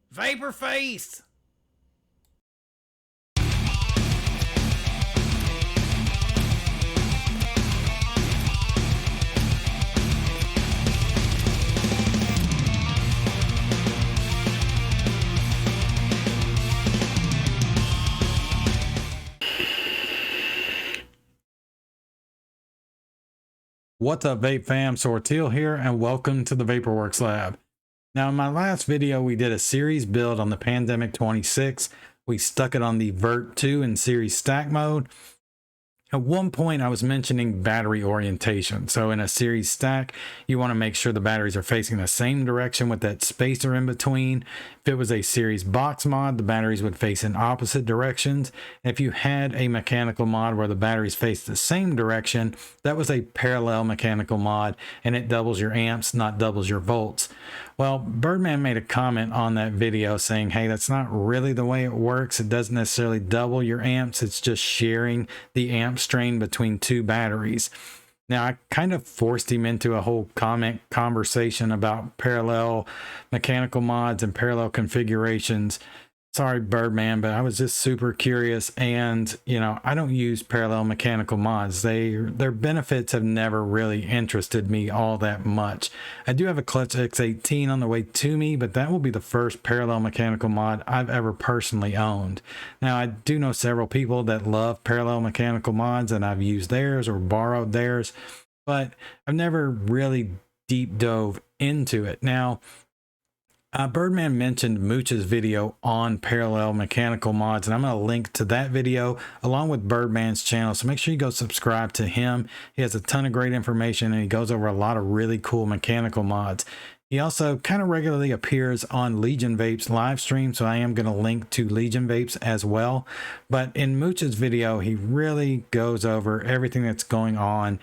Vapor face! What's up, vape fam? Sorteal here, and welcome to the Vaporworks lab. Now, in my last video, we did a series build on the Pandemic 26. We stuck it on the Vert 2 in series stack mode. At one point, I was mentioning battery orientation. So in a series stack, you want to make sure the batteries are facing the same direction with that spacer in between. If it was a series box mod, the batteries would face in opposite directions. If you had a mechanical mod where the batteries face the same direction, that was a parallel mechanical mod, and it doubles your amps, not doubles your volts. Well, Birdman made a comment on that video saying, hey, that's not really the way it works. It doesn't necessarily double your amps. It's just sharing the amp strain between two batteries. Now, I kind of forced him into a whole comment conversation about parallel mechanical mods and parallel configurations. Sorry, Birdman, but I was just super curious, and I don't use parallel mechanical mods. Their benefits have never really interested me all that much. I do have a Clutch X18 on the way to me, but that will be the first parallel mechanical mod I've ever personally owned. Now, I do know several people that love parallel mechanical mods, and I've used theirs or borrowed theirs, but I've never really deep dove into it. Now, Birdman mentioned Mooch's video on parallel mechanical mods, and I'm going to link to that video along with Birdman's channel. So make sure you go subscribe to him. He has a ton of great information, and he goes over a lot of really cool mechanical mods. He also kind of regularly appears on Legion Vape's live stream, so I am going to link to Legion Vapes as well. But in Mooch's video, he really goes over everything that's going on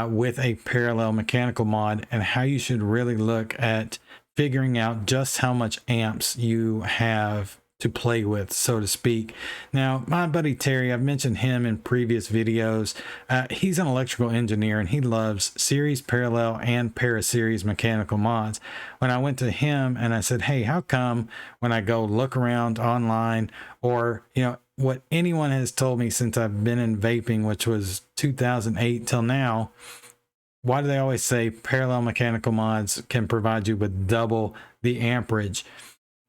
with a parallel mechanical mod and how you should really look at figuring out just how much amps you have to play with, so to speak. Now, my buddy Terry, I've mentioned him in previous videos. He's an electrical engineer, and he loves series, parallel, and para-series mechanical mods. When I went to him and I said, hey, how come when I go look around online, or what anyone has told me since I've been in vaping, which was 2008 till now, why do they always say parallel mechanical mods can provide you with double the amperage?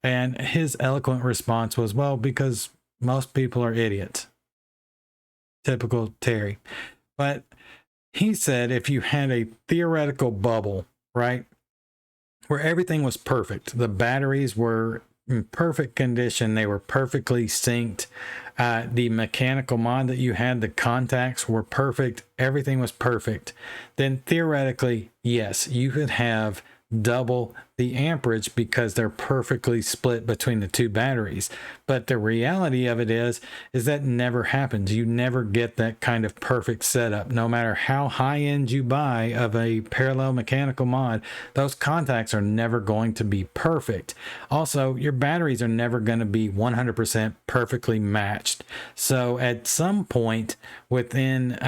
And his eloquent response was, well, because most people are idiots. Typical Terry. But he said if you had a theoretical bubble, right, where everything was perfect, the batteries were in perfect condition, they were perfectly synced, the mechanical mod that you had, the contacts were perfect, everything was perfect, then theoretically, yes, you could have double the amperage because they're perfectly split between the two batteries. But the reality of it is that never happens. You never get that kind of perfect setup. No matter how high end you buy of a parallel mechanical mod, those contacts are never going to be perfect. Also, your batteries are never going to be 100% perfectly matched. So at some point within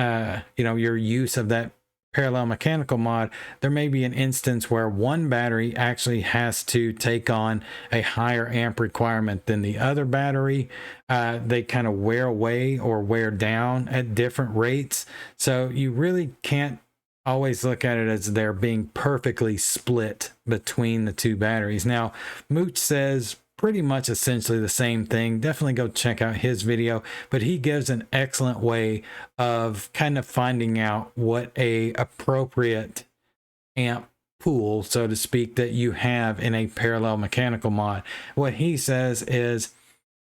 your use of that parallel mechanical mod, there may be an instance where one battery actually has to take on a higher amp requirement than the other battery. They kind of wear away or wear down at different rates. So you really can't always look at it as they're being perfectly split between the two batteries. Now, Mooch says pretty much essentially the same thing. Definitely go check out his video, but he gives an excellent way of kind of finding out what a appropriate amp pool, so to speak, that you have in a parallel mechanical mod. What he says is,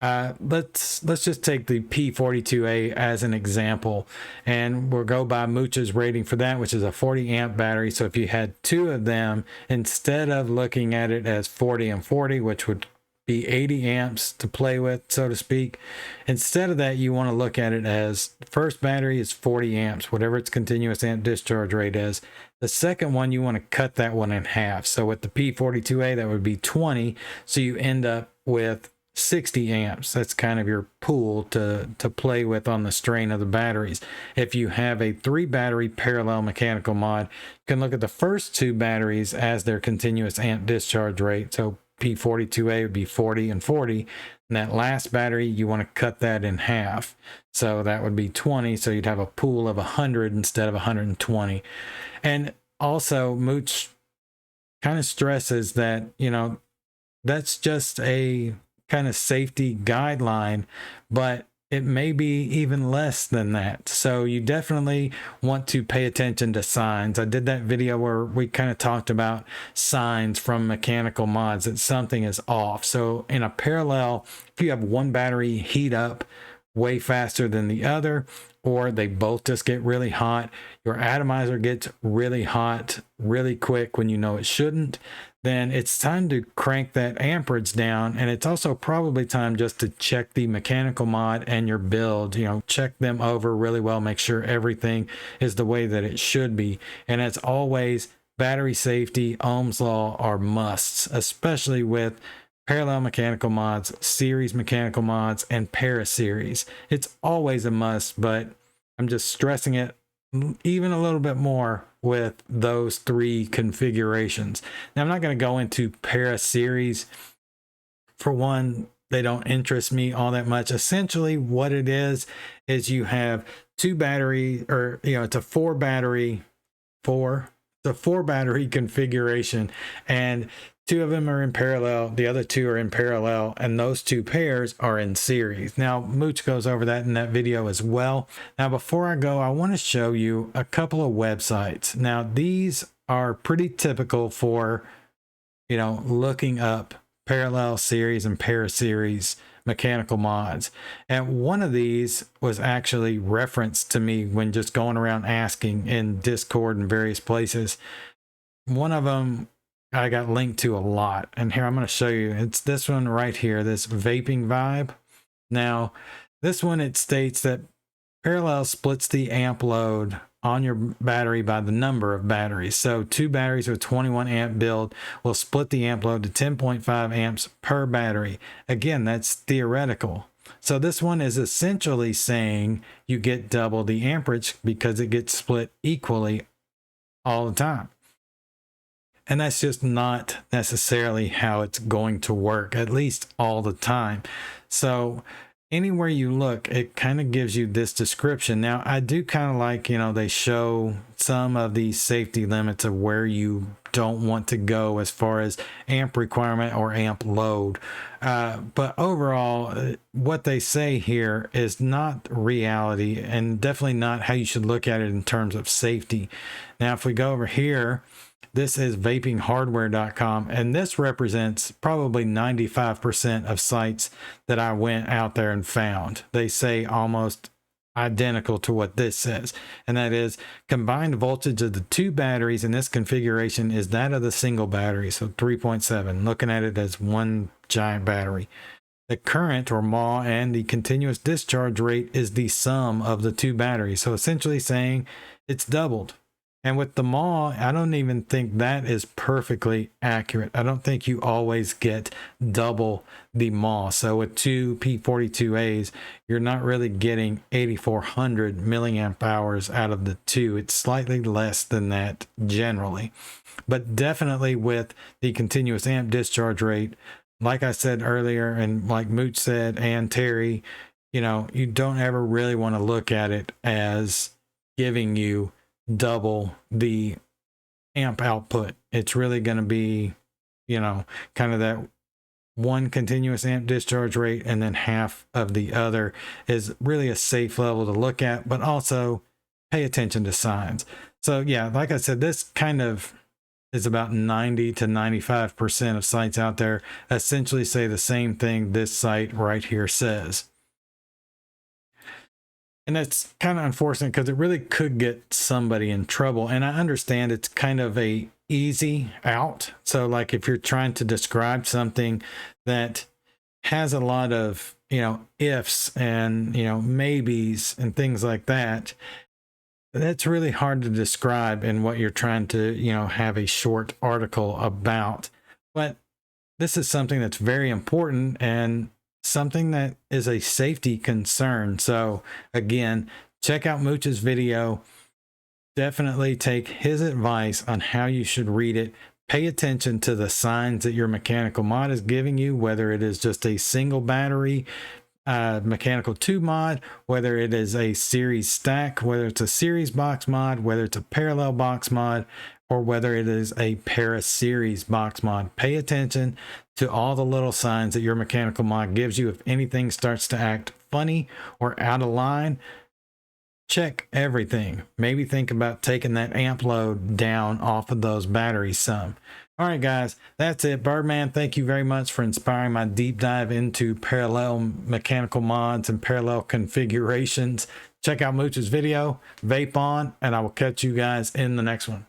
let's just take the P42A as an example, and we'll go by Mooch's rating for that, which is a 40 amp battery. So if you had two of them, instead of looking at it as 40 and 40, which would be 80 amps to play with, so to speak, instead of that, you want to look at it as the first battery is 40 amps, whatever its continuous amp discharge rate is. The second one, you want to cut that one in half. So with the P42A, that would be 20. So you end up with 60 amps. That's kind of your pool to play with on the strain of the batteries. If you have a 3 battery parallel mechanical mod, you can look at the first 2 batteries as their continuous amp discharge rate. So P42A would be 40 and 40. And that last battery, you want to cut that in half. So that would be 20. So you'd have a pool of 100 instead of 120. And also, Mooch kind of stresses that, you know, that's just a kind of safety guideline, but it may be even less than that. So you definitely want to pay attention to signs. I did that video where we kind of talked about signs from mechanical mods that something is off. So in a parallel, if you have one battery heat up way faster than the other, or they both just get really hot, your atomizer gets really hot really quick when you know it shouldn't, then it's time to crank that amperage down. And it's also probably time just to check the mechanical mod and your build, you know, check them over really well, make sure everything is the way that it should be. And as always, battery safety, Ohm's law are musts, especially with parallel mechanical mods, series mechanical mods, and para series. It's always a must, but I'm just stressing it even a little bit more with those three configurations. Now, I'm not going to go into para series. For one, they don't interest me all that much. Essentially, what it is you have two battery, or, you know, it's a four battery configuration, and two of them are in parallel, the other two are in parallel, and those two pairs are in series. Now, Mooch goes over that in that video as well. Now, before I go, I want to show you a couple of websites. Now, these are pretty typical for, you know, looking up parallel series and para series mechanical mods. And one of these was actually referenced to me when just going around asking in Discord and various places. One of them I got linked to a lot, and here I'm going to show you. It's this one right here, this vaping vibe. Now, this one, it states that parallel splits the amp load on your battery by the number of batteries. So two batteries with 21 amp build will split the amp load to 10.5 amps per battery. Again, that's theoretical. So this one is essentially saying you get double the amperage because it gets split equally all the time. And that's just not necessarily how it's going to work, at least all the time. So anywhere you look, it kind of gives you this description. Now, I do kind of like, you know, they show some of these safety limits of where you don't want to go as far as amp requirement or amp load. But overall, what they say here is not reality, and definitely not how you should look at it in terms of safety. Now, if we go over here, this is vapinghardware.com, and this represents probably 95% of sites that I went out there and found. They say almost identical to what this says, and that is combined voltage of the two batteries in this configuration is that of the single battery, so 3.7, looking at it as one giant battery. The current, or mAh, and the continuous discharge rate is the sum of the two batteries, so essentially saying it's doubled. And with the mAh, I don't even think that is perfectly accurate. I don't think you always get double the mAh. So with two P42As, you're not really getting 8,400 milliamp hours out of the two. It's slightly less than that generally. But definitely with the continuous amp discharge rate, like I said earlier, and like Mooch said, and Terry, you know, you don't ever really want to look at it as giving you double the amp output. It's really going to be, you know, kind of that one continuous amp discharge rate, and then half of the other is really a safe level to look at, but also pay attention to signs. So yeah, like I said, this kind of is about 90 to 95% of sites out there essentially say the same thing this site right here says. And that's kind of unfortunate because it really could get somebody in trouble. And I understand it's kind of a easy out. So like if you're trying to describe something that has a lot of, you know, ifs and, you know, maybes and things like that, that's really hard to describe in what you're trying to, you know, have a short article about. But this is something that's very important and something that is a safety concern. So again, check out Mooch's video. Definitely take his advice on how you should read it. Pay attention to the signs that your mechanical mod is giving you, whether it is just a single battery mechanical 2 mod, whether it is a series stack, whether it's a series box mod, whether it's a parallel box mod, or whether it is a para series box mod. Pay attention to all the little signs that your mechanical mod gives you. If anything starts to act funny or out of line, check everything. Maybe think about taking that amp load down off of those batteries some. All right, guys, that's it. Birdman, thank you very much for inspiring my deep dive into parallel mechanical mods and parallel configurations. Check out Mooch's video, vape on, and I will catch you guys in the next one.